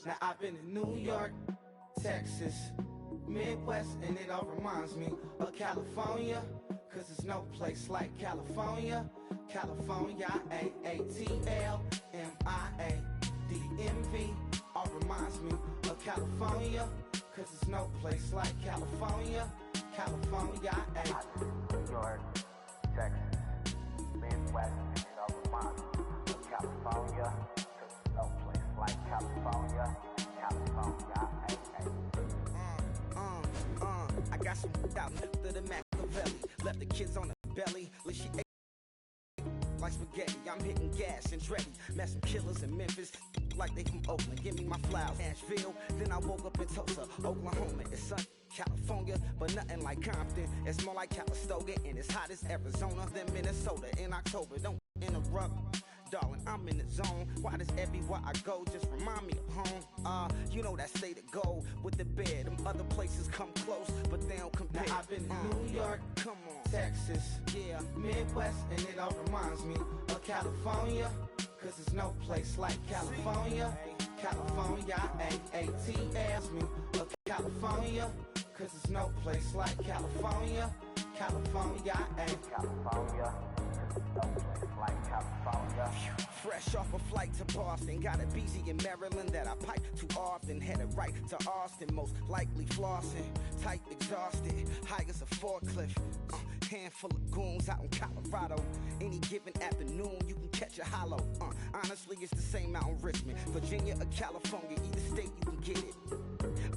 Now I've been in New York, Texas, Midwest, and it all reminds me of California, cause there's no place like California. California, AATLMIADMV, all reminds me of California, cause there's no place like California. California, New York, Texas, Midwest, and it all reminds me of California, cause there's no place like California. California, I got some out to the Machiavelli, left the kids on the belly, like she ate like spaghetti. I'm hitting gas and Dreddy, met some killers in Memphis, like they from Oakland. Give me my flowers, Nashville. Then I woke up in Tulsa, Oklahoma. It's sun, California, but nothing like Compton. It's more like Calistoga, and it's hot as Arizona than Minnesota in October. Don't interrupt, darling, I'm in the zone. Why does everywhere I go just remind me of home? You know that state of gold with the bed. Them other places come close, but they don't compare. Now I've been in New York, come on, Texas, yeah, Midwest, and it all reminds me of California, cause there's no place like California. California, AATL's me of California, cause there's no place like California. California, California, no place like California. Fresh off a flight to Boston, got a BZ in Maryland that I pipe too often. Headed right to Austin, most likely flossing. Tight, exhausted, high as a forklift. Handful of goons out in Colorado. Any given afternoon, you can catch a hollow. Honestly, it's the same out in Richmond, Virginia or California. Either state, you can get it.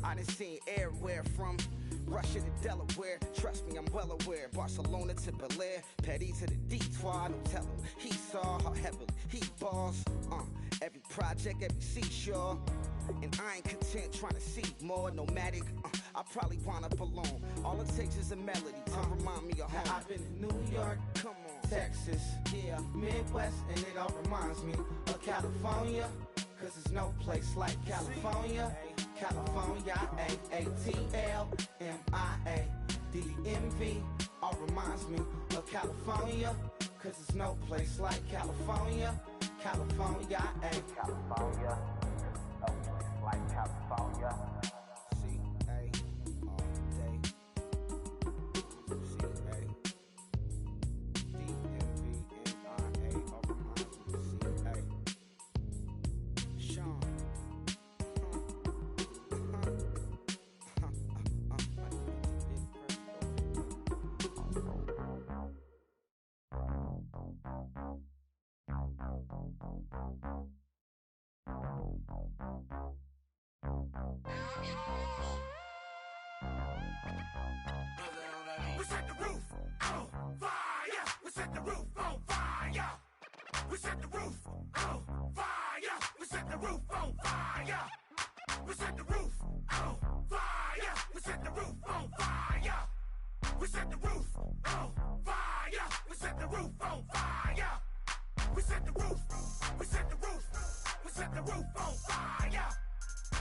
I done seen everywhere from Russia to Delaware. Trust me, I'm well aware. Barcelona to Bel Air, Petty to the Detroit. Don't tell him he saw how heavily he balls. Every project, every seashore. And I ain't content trying to see more nomadic. I probably wanna belong. All it takes is a melody to remind me of home. Now I've been in New York, come on, Texas, yeah, Midwest, and it all reminds me of California, cause there's no place like California. California, AATLMIADMV, all reminds me of California, cause there's no place like California. California, California, no place like California. C-A all day. C-A D-M-V-N-I-A, all reminds me of C-A. Sean. We set the roof on fire. We set the roof on fire. We set the roof on fire. We set the roof on fire. We set the roof on fire. We set the roof on fire. We set the roof on fire. We set the roof on fire. We set the roof. We set the roof. We set the roof on fire.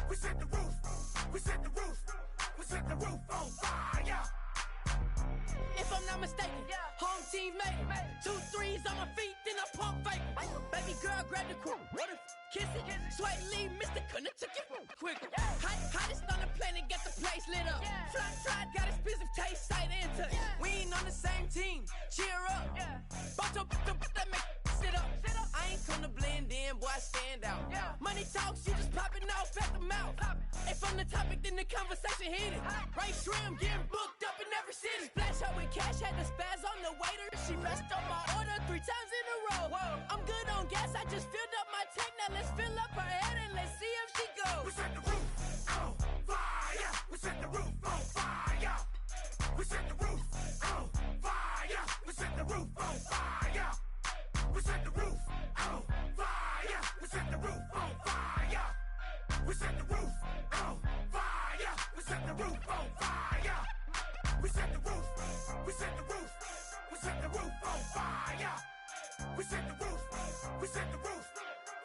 We set the roof. We set the roof. We set the roof on fire. If I'm not mistaken, home team made it. 2 3s on my feet, then I pump fake. Baby girl, grab the crew. What if kiss it? Sweat leave, Mr. Couldn't took it quicker. Hottest on the planet, get the place lit up. Fly, got expensive taste, sight into it. We ain't on the same team, cheer up. Bout your that make sit up. I ain't come to blend in, boy, I stand out. Money talks, you just popping off at the mouth. If I'm the topic, then the conversation heated. Right shrimp, getting booked up in every city. Splash out with cash, had the spaz on the waiter. She messed up my order 3 times in a row. I'm good on gas, I just filled up my tank. Now let's fill up her head and let's see if she goes. We set the roof on fire. We set the roof on fire. We set the roof on fire. We set the roof on fire. We set the roof on fire. We set the roof on fire. We set the roof on fire. We set the roof on fire. We set the roof. We set the roof. We set the roof on fire. We set the roof. We set the roof.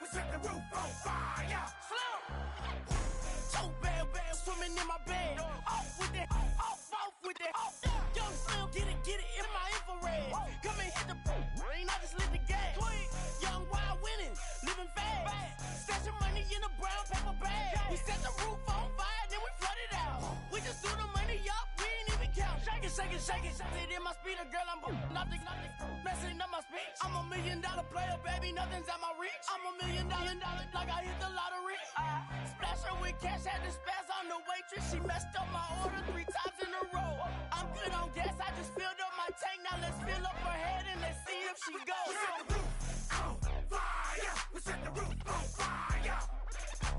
We set the roof on fire. Slow. So bad, swimming in my bed. Off with it, off with it. Young Slim, get it in my infrared. Come and hit the rain, I just lit the gas. Young wild winning, living fast. Stashing money in a brown paper bag. We girl, I'm nothing, messing up my speech. I'm $1 million player, baby, nothing's at my reach. I'm $1 million, like I hit the lottery. Splash her with cash, had to spaz on the waitress. She messed up my order 3 times in a row. I'm good on gas, I just filled up my tank. Now let's fill up her head and let's see if she goes. We set the roof on fire. We set the roof on fire.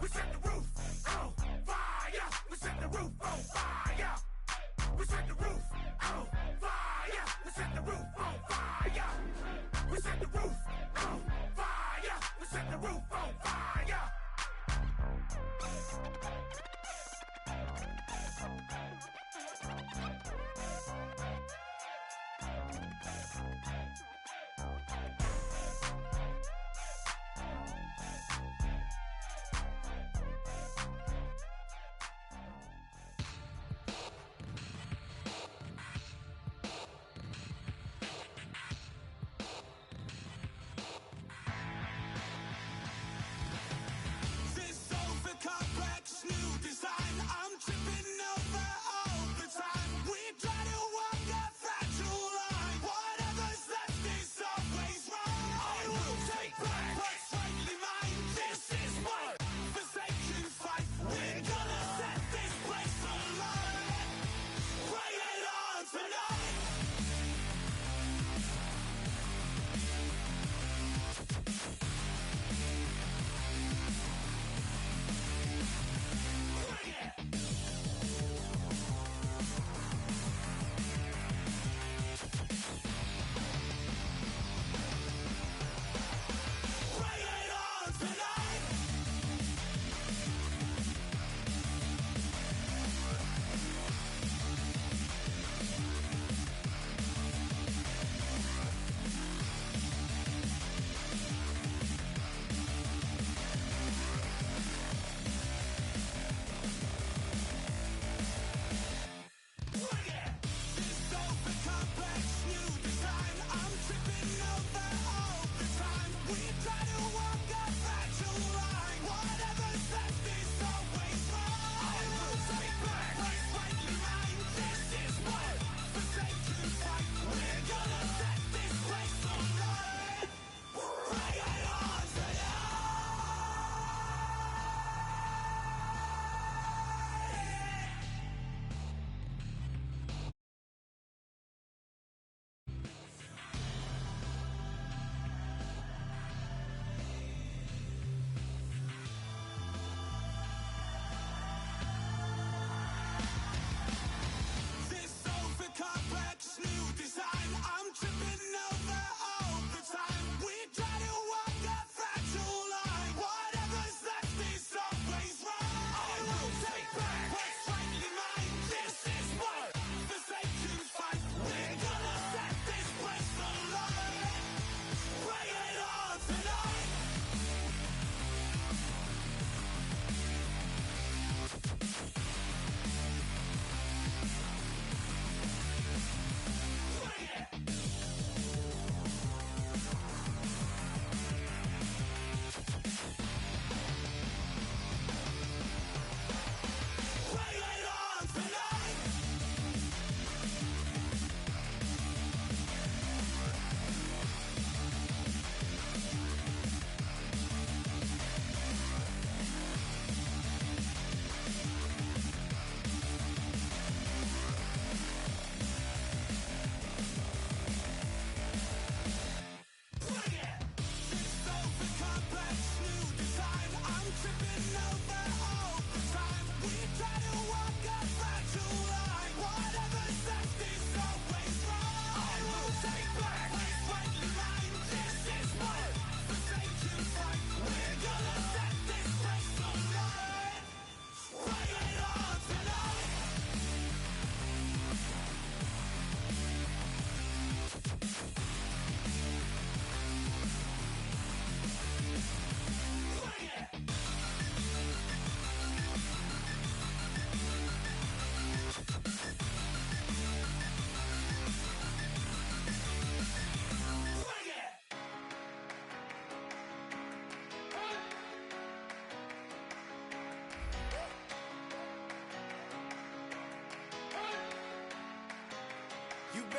We set the roof on fire. We set the roof on fire. We set the roof on fire. We set the roof on fire. We set the roof on fire. We set the roof on fire.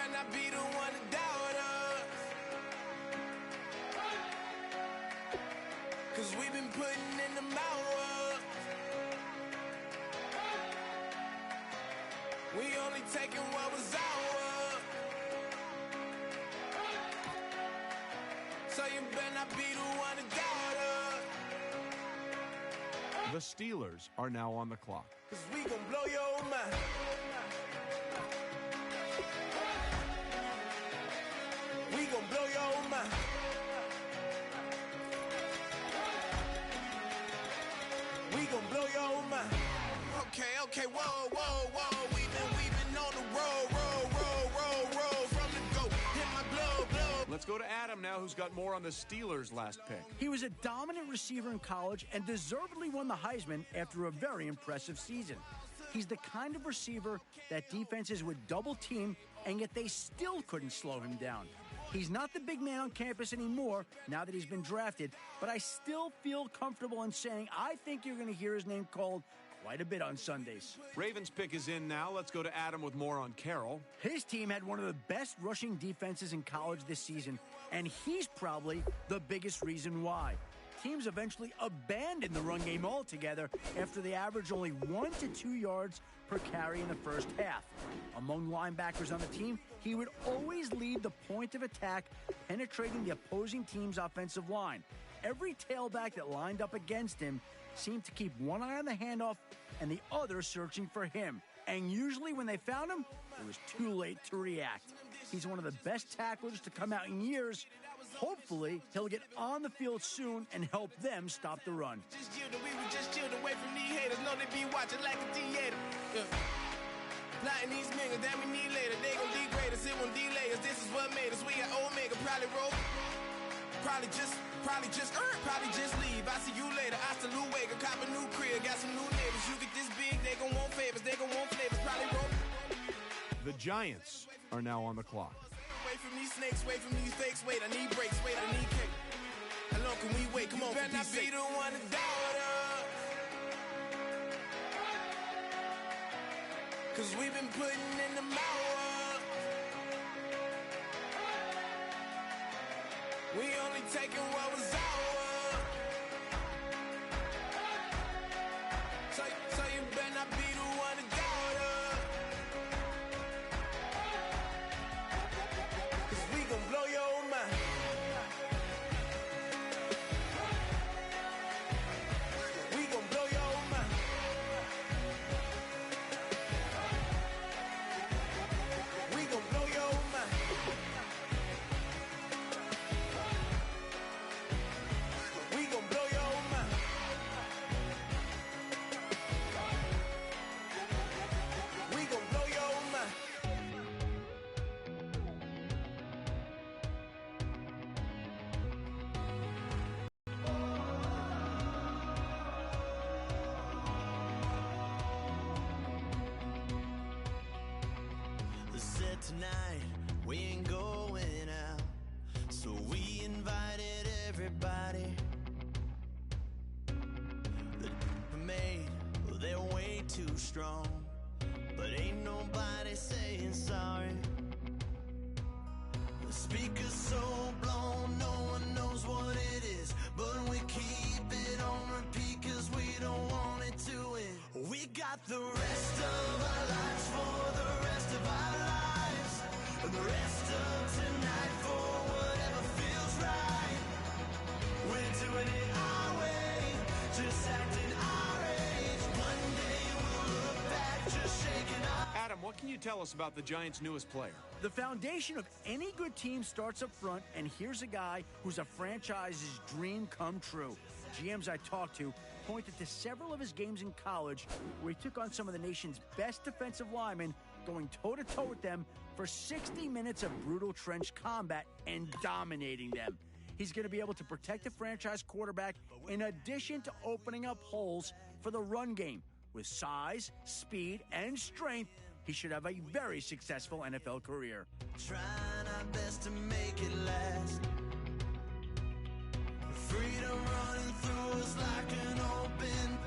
better not be the one to doubt us. 'Cause we've been putting in the hours. We only taking what was ours. So you better not be the one to doubt us. The Steelers are now on the clock. 'Cause we gon' blow your mind. We gon' blow your mind. We gon' blow your mind. Okay, whoa. We've been on the road from the go. Hit my blow. Let's go to Adam now, who's got more on the Steelers' last pick. He was a dominant receiver in college and deservedly won the Heisman after a very impressive season. He's the kind of receiver that defenses would double team, and yet they still couldn't slow him down. He's not the big man on campus anymore now that he's been drafted, but I still feel comfortable in saying I think you're going to hear his name called quite a bit on Sundays. Ravens' pick is in now. Let's go to Adam with more on Carroll. His team had one of the best rushing defenses in college this season, and he's probably the biggest reason why. Teams eventually abandoned the run game altogether after they averaged only 1 to 2 yards per carry in the first half. Among linebackers on the team, he would always lead the point of attack, penetrating the opposing team's offensive line. Every tailback that lined up against him seemed to keep one eye on the handoff and the other searching for him. And usually when they found him, it was too late to react. He's one of the best tacklers to come out in years. Hopefully, he'll get on the field soon and help them stop the run. We were just chilled away from these haters. Know they be watching like a theater. Plotting these niggas that we need later. They gon' degrade us, it won't delay us. This is what made us. We got Omega, probably roll. Probably just leave. I see you later. I salute Wake, cop a new crib, got some new neighbors. You get this big, they gon' want favors, they gon' want flavors. Probably roll. The Giants are now on the clock. Wait from these snakes, wait from these fakes. Wait, I need breaks, wait, I need cake. How long can we wait? Come on, better not be the one to doubt us. 'Cause we've been putting in the hours. We only taking what was ours. So you better not be the one to doubt us. 'Cause we gon' blow your mind. We gon' blow your mind. We gon' blow your mind. We gon' blow your mind. We gon' blow your mind. Said tonight we ain't going out, so we invited everybody. The made, well, they're way too strong, but ain't nobody saying sorry. The speaker's so blown, no one knows what it is, but we keep it on repeat 'cause we don't want it to end. We got the rest of our lives for the rest of our lives, and the rest of tonight for whatever feels right. We're doing it our way, just acting our age. One day we'll look back, just shaking our... Adam, what can you tell us about the Giants' newest player? The foundation of any good team starts up front, and here's a guy who's a franchise's dream come true. GMs I talked to pointed to several of his games in college where he took on some of the nation's best defensive linemen, going toe-to-toe with them for 60 minutes of brutal trench combat and dominating them. He's going to be able to protect the franchise quarterback in addition to opening up holes for the run game. With size, speed, and strength, he should have a very successful NFL career. Trying our best to make it last. Freedom running through us like an open.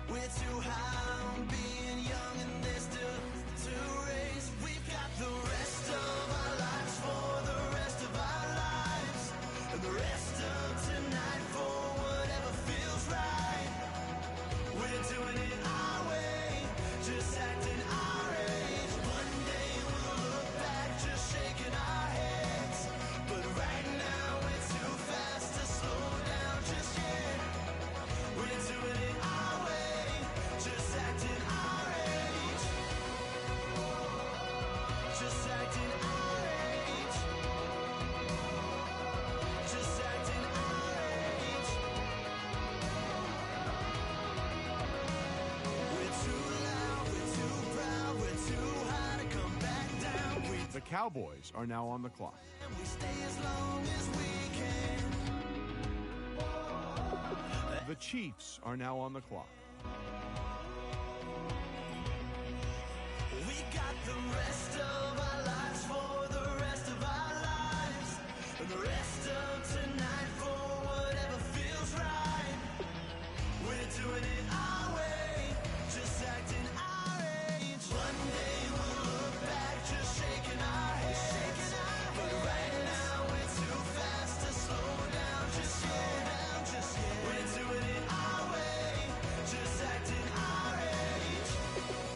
We're too high on being young and there's still to raise. We've got the rest of our The Cowboys are now on the clock. We stay as long as we can. The Chiefs are now on the clock. We got the rest of our lives for the rest of our lives. And the rest of tonight for whatever feels right. We're doing it our way, just acting our age. One day we'll look back, just shaking our heads. But right now we're too fast to slow down, just yet. We're doing it our way, just acting our age.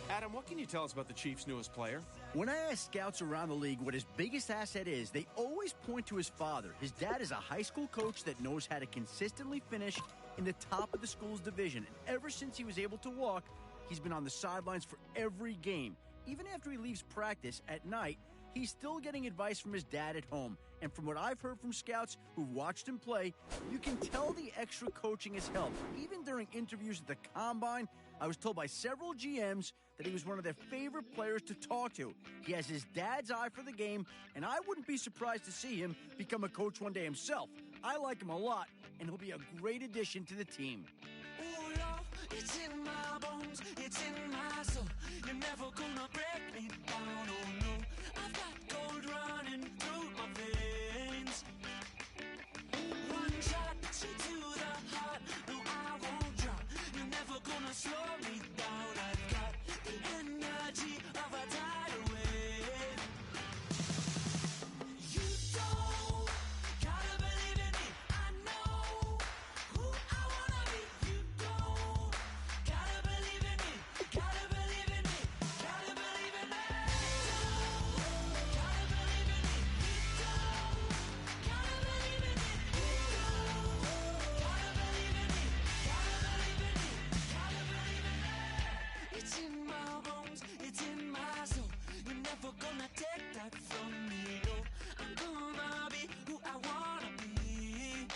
Adam, what can you tell us about the Chiefs' newest player? When I ask scouts around the league what his biggest asset is, they always point to his father. His dad is a high school coach that knows how to consistently finish in the top of the school's division. And ever since he was able to walk, he's been on the sidelines for every game. Even after he leaves practice at night, he's still getting advice from his dad at home. And from what I've heard from scouts who've watched him play, you can tell the extra coaching has helped. Even during interviews at the Combine, I was told by several GMs that he was one of their favorite players to talk to. He has his dad's eye for the game, and I wouldn't be surprised to see him become a coach one day himself. I like him a lot, and he'll be a great addition to the team. Oh Lord, it's in my bones, it's in my soul. You're never gonna break me down, oh no. I've got gold running through my veins. One shot, straight to the heart. No, I won't drop. You're never gonna slow me down. I've got the energy of a tidal wave. You don't gotta believe in me. I know who I wanna be. You don't gotta believe in me. Gotta believe in me. Gotta believe in me. Gotta believe in me. Gotta believe in me. Gotta believe in me. Gotta believe in me. Gotta believe in me. It's in my bones. It's in my soul. You're never gonna take that from me. No, I'm gonna be who I wanna be.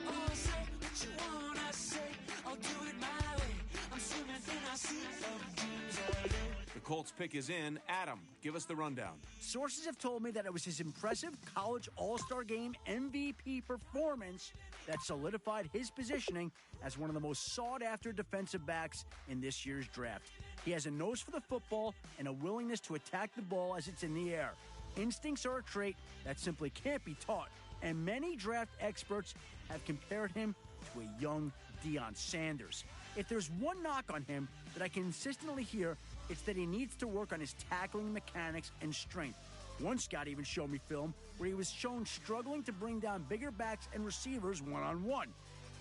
Oh, say what you wanna say. I'll do it my way. I'm swimming in a sea of dreams all day. The Colts pick is in. Adam, give us the rundown. Sources have told me that it was his impressive college All-Star Game MVP performance that solidified his positioning as one of the most sought-after defensive backs in this year's draft. He has a nose for the football and a willingness to attack the ball as it's in the air. Instincts are a trait that simply can't be taught, and many draft experts have compared him to a young Deion Sanders. If there's one knock on him that I consistently hear, it's that he needs to work on his tackling mechanics and strength. One scout even showed me film where he was shown struggling to bring down bigger backs and receivers one-on-one.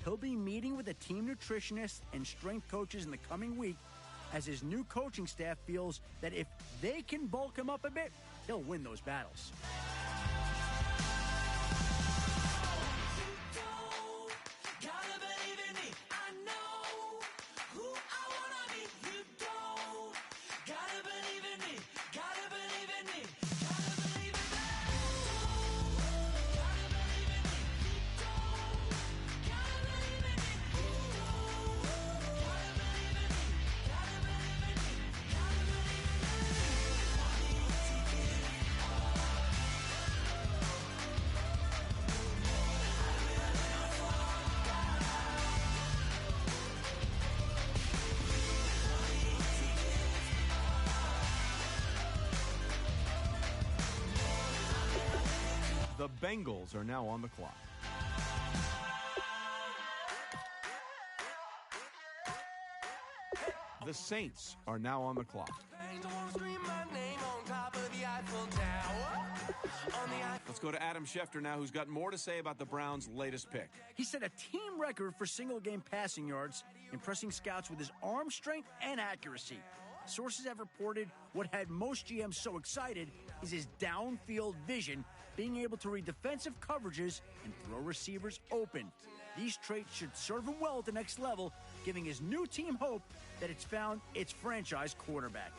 He'll be meeting with a team nutritionist and strength coaches in the coming week as his new coaching staff feels that if they can bulk him up a bit, he'll win those battles. Gotta believe in me. I know who I wanna be. You don't gotta believe in me. Gotta believe in me. Gotta believe in me. Gotta believe in me. Gotta believe in me. Gotta believe in me. Gotta believe in me. Gotta The Bengals are now on the clock. The Saints are now on the clock. Let's go to Adam Schefter now, who's got more to say about the Browns' latest pick. He set a team record for single-game passing yards, impressing scouts with his arm strength and accuracy. Sources have reported what had most GMs so excited is his downfield vision, being able to read defensive coverages and throw receivers open. These traits should serve him well at the next level, giving his new team hope that it's found its franchise quarterback.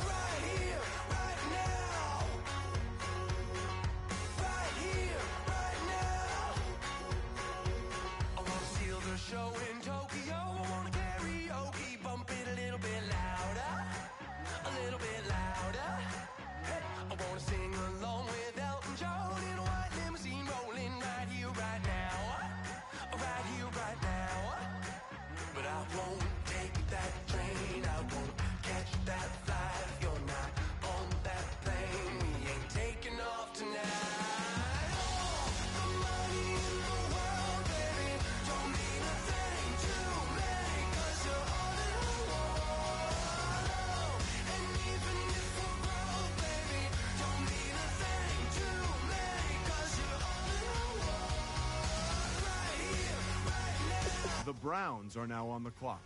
Right here, right now. Right here. Browns are now on the clock.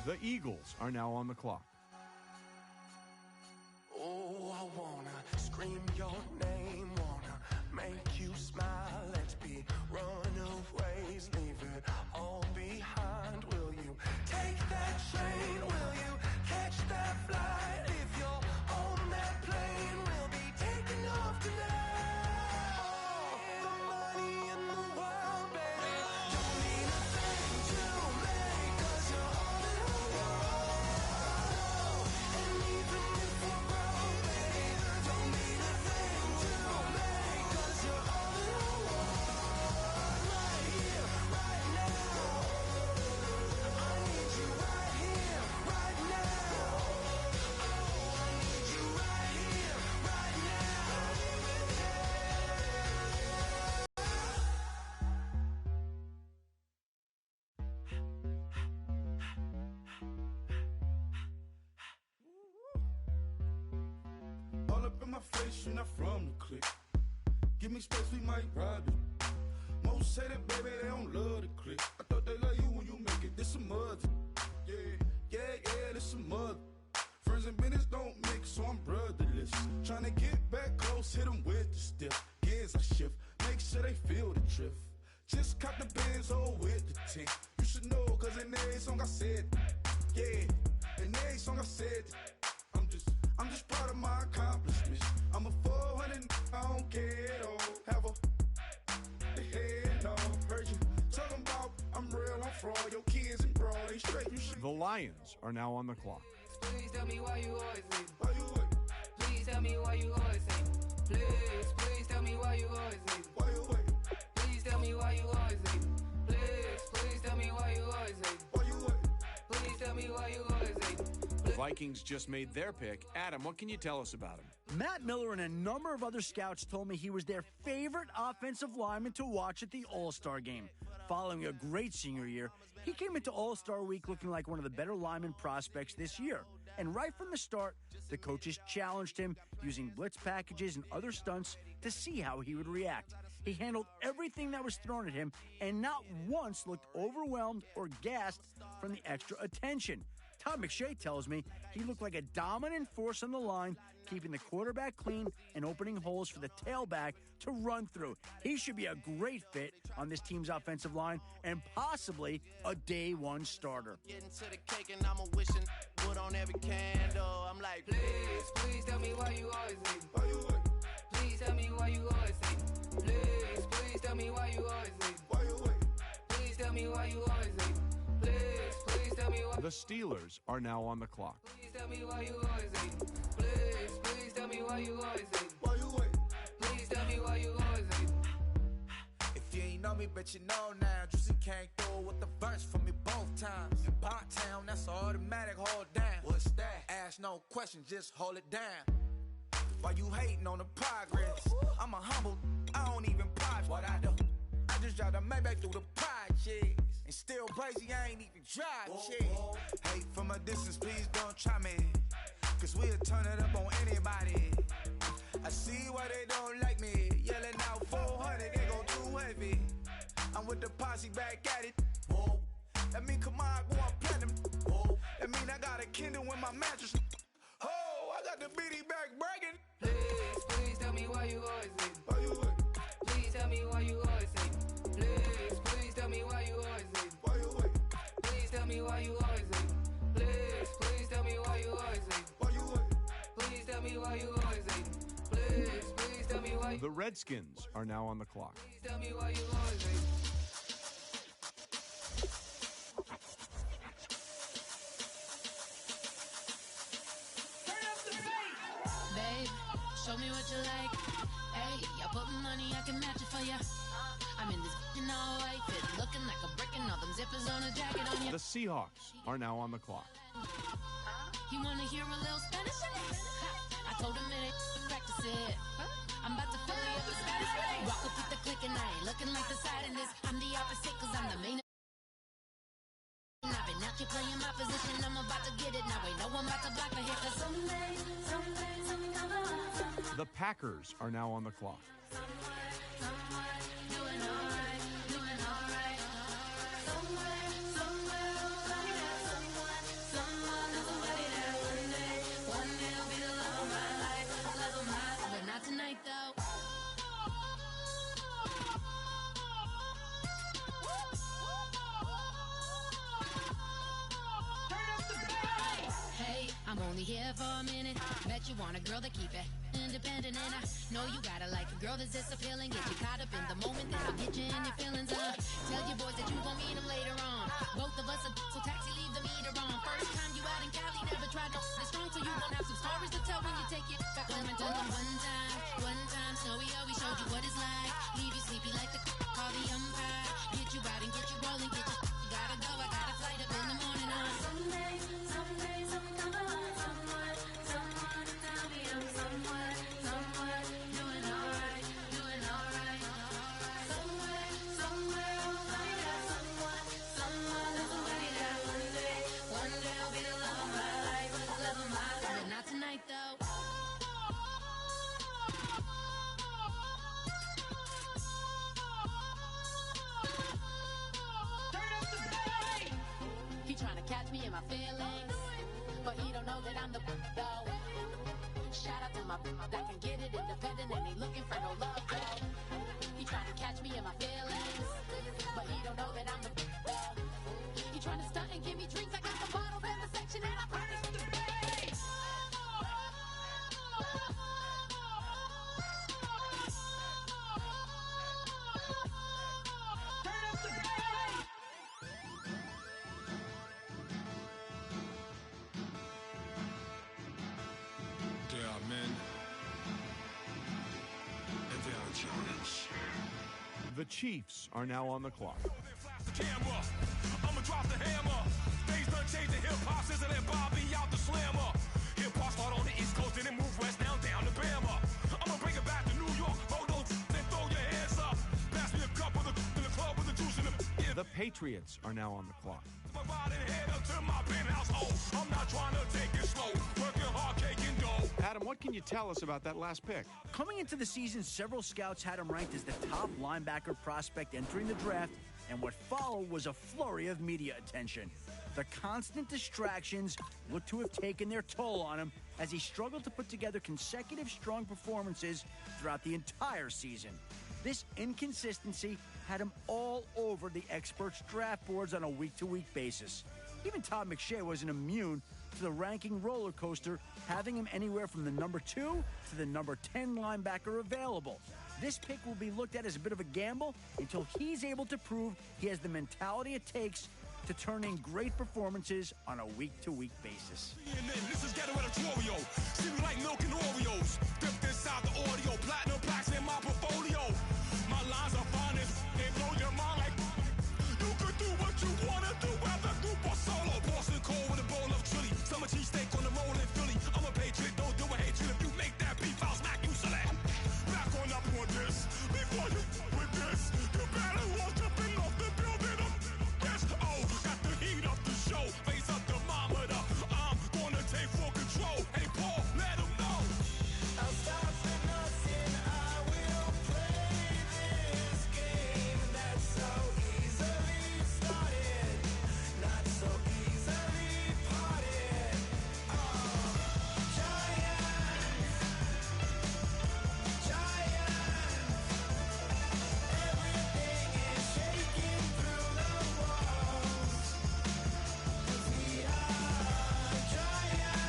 The Eagles are now on the clock. Oh, I wanna scream your name, wanna make you smile. Let's be runaways, leave it all behind. Will you take that train? Will you catch that flight? If you're on that plane, we'll be taking off tonight. Oh, the money in the world, baby, don't mean a thing to me, 'cause you're all that I want. And even if we're broke, baby, don't mean a thing to me, 'cause you're all that I want. Right here, right now. I need you right here, right now. Oh, I need you right here, right now. All up in my face, you're not from the clique. Give me space, we might ride it. Most say that, baby, they don't love the clique. I thought they love you when you make it. This some mother. Yeah, this some mother. Friends and business don't mix, so I'm brotherless. Tryna get back close, hit them with the stiff. Gears I shift, make sure they feel the drift. Just cop the Benz, oh, with the tint. You should know, 'cause in every song I said, yeah, in every song I said, I'm just proud of my accomplishments. I'm a 400, I don't care at all. Have a head on. Heard you talking about I'm real, I'm fraud. Your kids and broad, they straight, you shit. The Lions are now on the clock. Please tell me why you always leave. Why you wait? Please tell me why you always leave. Please tell me why you always leave. Why you wait? Please tell me why you always leave. Please tell me why you always leave. Why you wait? Please tell me why you always leave. The Vikings just made their pick. Adam, what can you tell us about him? Matt Miller and a number of other scouts told me he was their favorite offensive lineman to watch at the All-Star game. Following a great senior year, he came into All-Star week looking like one of the better lineman prospects this year. And right from the start, the coaches challenged him using blitz packages and other stunts to see how he would react. He handled everything that was thrown at him and not once looked overwhelmed or gassed from the extra attention. Todd McShay tells me he looked like a dominant force on the line, keeping the quarterback clean and opening holes for the tailback to run through. He should be a great fit on this team's offensive line and possibly a day one starter. Getting to the cake and I'm a wishing wood on every candle. I'm like, Please tell me why you always leave. Why you wait? Please tell me why you always leave. Please tell me why you always leave. Why you wait? Please tell me why you always leave. Please tell me why. The Steelers are now on the clock. Please tell me why you always leave. Please tell me why you always leave. Why you wait? Please tell me why you always leave. If you ain't know me, bet you know now. Juicy came through with the verse for me both times. In Pot Town, that's automatic, hold down. What's that? Ask no question, just hold it down. Why you hating on the progress? I'm a humble, I don't even pause what I do. I just drive the Maybach through the projects. And still crazy, I ain't even drive shit. Hate from a distance, please don't try me. 'Cause we'll turn it up on anybody. I see why they don't like me. Yelling out 400, they go too heavy. I'm with the posse back at it. Whoa. That mean come on, go on platinum. Whoa. That mean I got a Kindle in my mattress. Oh, I got the BD back bragging. Please tell me why you always leave. Why you wait? Please tell me why you always leave. Please tell me why you always leave. Why you wait? Please tell me why you always leave. Please tell me why you always leave. Why you wait? Please tell me why you always leave. Please tell me why. The Redskins are now on the clock. Please tell me why you always leave. Babe, show me what you like. Hey, I put money, I can match it for ya. I'm in this f***ing all white fit, looking like a brick and all them zippers on a jacket on ya. The Seahawks are now on the clock. You wanna hear a little Spanish? I told him it ain't practice it. I'm about to fill you up with Spanish. Walk up with the click and I ain't looking like the side in this. I'm the opposite 'cause I'm the main. I've been out got you playing my position. I'm about to get it now. Ain't no one about to block me here. 'Cause someday, something come on. The Packers are now on the clock. Doing alright, doing alright. Somewhere, somebody there. Someone, somebody there. One day will be the love of my life, love of my life. But not tonight though. Hey, I'm only here for a minute. Bet you want a girl to keep it independent, and I know you gotta like a girl that's this appealing. Get you caught up in the moment, then I'll get you in your feelings. Tell your boys that you gon' meet them later on. Both of us are so taxi, leave the meter on. First time you out in Cali, never tried to this strong, so you gon' have some stories to tell when you take it back home and tell them one time, Snowy always showed you what it's like. Leave you sleepy like the call the umpire. Get you out and get you rolling, get you gotta go. I got a flight up in the morning on someday, something come on. Someone tell me I'm somewhere, doing alright, doing alright. Somewhere, somebody there. Somebody there. One day I'll be the love of my life, love of my life. But not tonight though. He trying to catch me in my feelings, but he don't know that I'm the though. Shout out to my that can get it independent and ain't looking for no love though. He trying to catch me in my feelings, but he don't know that I'm the though. He trying to stunt and give me drinks. I got the bottles in the section and I promise to pay. There are men, and there are giants. The Chiefs are now on the clock. Camera, I'ma drop the hammer. Things done changed in hip-hop since I let Bobby out the slammer. Hip-hop start on the East Coast and then move west down to Bama. I'ma bring it back to New York. Hold on, then throw your hands up. Pass me a cup with in the club with the juice in the... Yeah. The Patriots are now on the clock. I'm riding head up to my penthouse. Oh, I'm not trying to take it slow. Working hard, caking dough. Adam, what can you tell us about that last pick? Coming into the season, several scouts had him ranked as the top linebacker prospect entering the draft, and what followed was a flurry of media attention. The constant distractions looked to have taken their toll on him as he struggled to put together consecutive strong performances throughout the entire season. This inconsistency had him all over the experts' draft boards on a week-to-week basis. Even Todd McShay wasn't immune to the ranking roller coaster, having him anywhere from the number 2 to the number 10 linebacker available. This pick will be looked at as a bit of a gamble until he's able to prove he has the mentality it takes to turn in great performances on a week-to-week basis. This is Ghetto Editorial. See me like milk and Oreos. Dipped inside the audio. Platinum plaques in my portfolio. My lines are finest. They blow your mind like you could do what you wanna do. Whether group or solo. Boston cold with a bowl of chili. Summer cheesesteak on the roll in Philly. I'm a patriot. Don't do a hatred. If you make that beef, I'll smack you silly. Back on up on this. Before you with this, you better walk jumping off the building. Oh, got the heat up the show. Face up the thermometer. I'm gonna take full control. Hey, Paul, let him know. I'll start for nothing. I will play this game that's so easily started, not so easily parted. Giant, everything is shaking through the walls. 'Cause we are giant.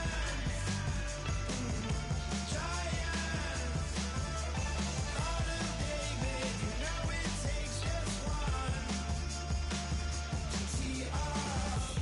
All of David, you know it takes just one to tee off.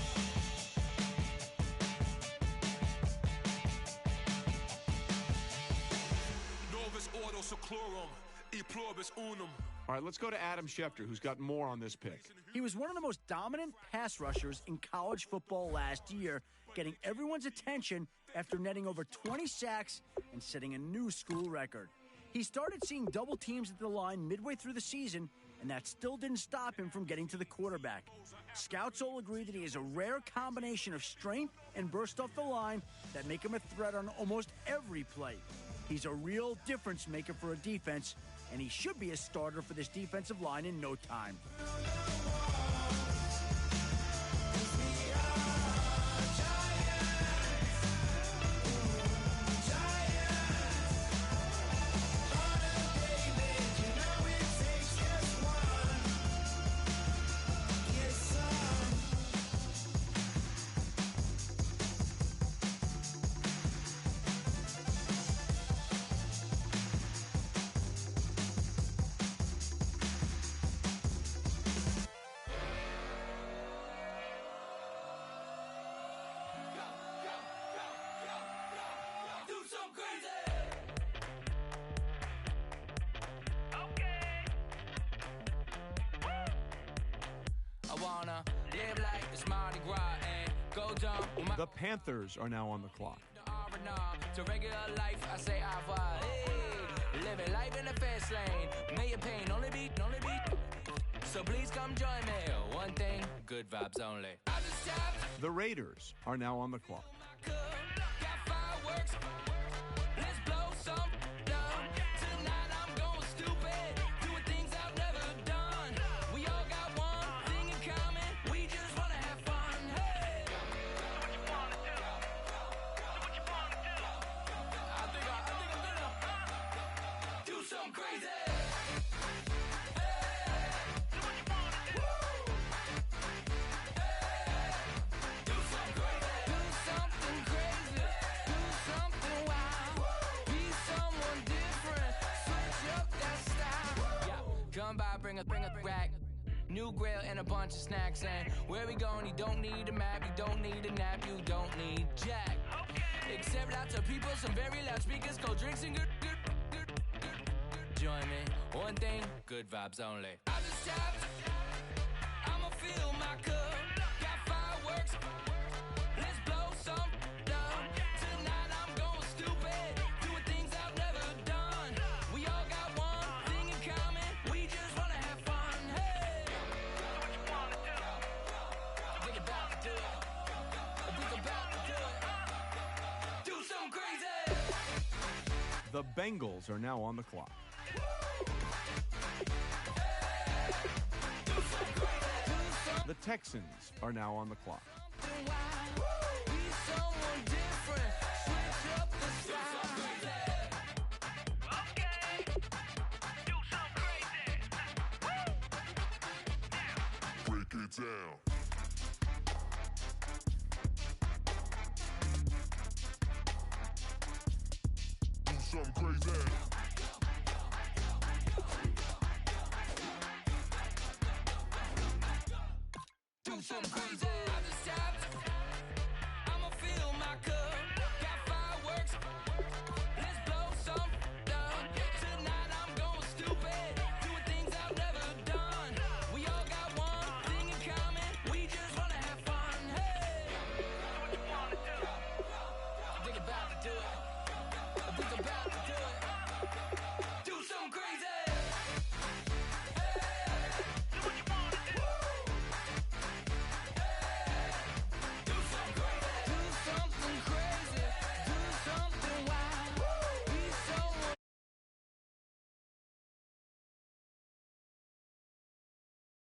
Novus ordo seclorum, e pluribus unum. All right, let's go to Adam Schefter, who's got more on this pick. He was one of the most dominant pass rushers in college football last year, getting everyone's attention after netting over 20 sacks and setting a new school record. He started seeing double teams at the line midway through the season, and that still didn't stop him from getting to the quarterback. Scouts all agree that he has a rare combination of strength and burst off the line that make him a threat on almost every play. He's a real difference maker for a defense, and he should be a starter for this defensive line in no time. The Panthers are now on the clock. To regular life, I say living life in a fast lane. May your pain only be. So please come join me. One thing, good vibes only. The Raiders are now on the clock. Got fireworks. Let's blow some down. Tonight I'm going stupid. Doing things I've never done. We all got one thing in common. We just wanna have fun. Hey. What you wanna do? What you wanna do? I think I'm gonna do something crazy. Come by, bring a rack. New grill and a bunch of snacks. And where we going, you don't need a map. You don't need a nap. You don't need jack. Except lots of people, some very loud speakers, cold drinks and good. Join me. One thing, good vibes only. I just tapped. I'ma fill my cup. Got fireworks. Let's blow some down. Tonight I'm going stupid. Doing things I've never done. We all got one thing in common. We just wanna have fun. Hey. What you wanna do? Think about to do it. Think about to do it. Do something crazy. The Bengals are now on the clock. The Texans are now on the clock. Break it down. Do something crazy. Do something crazy. I just tapped.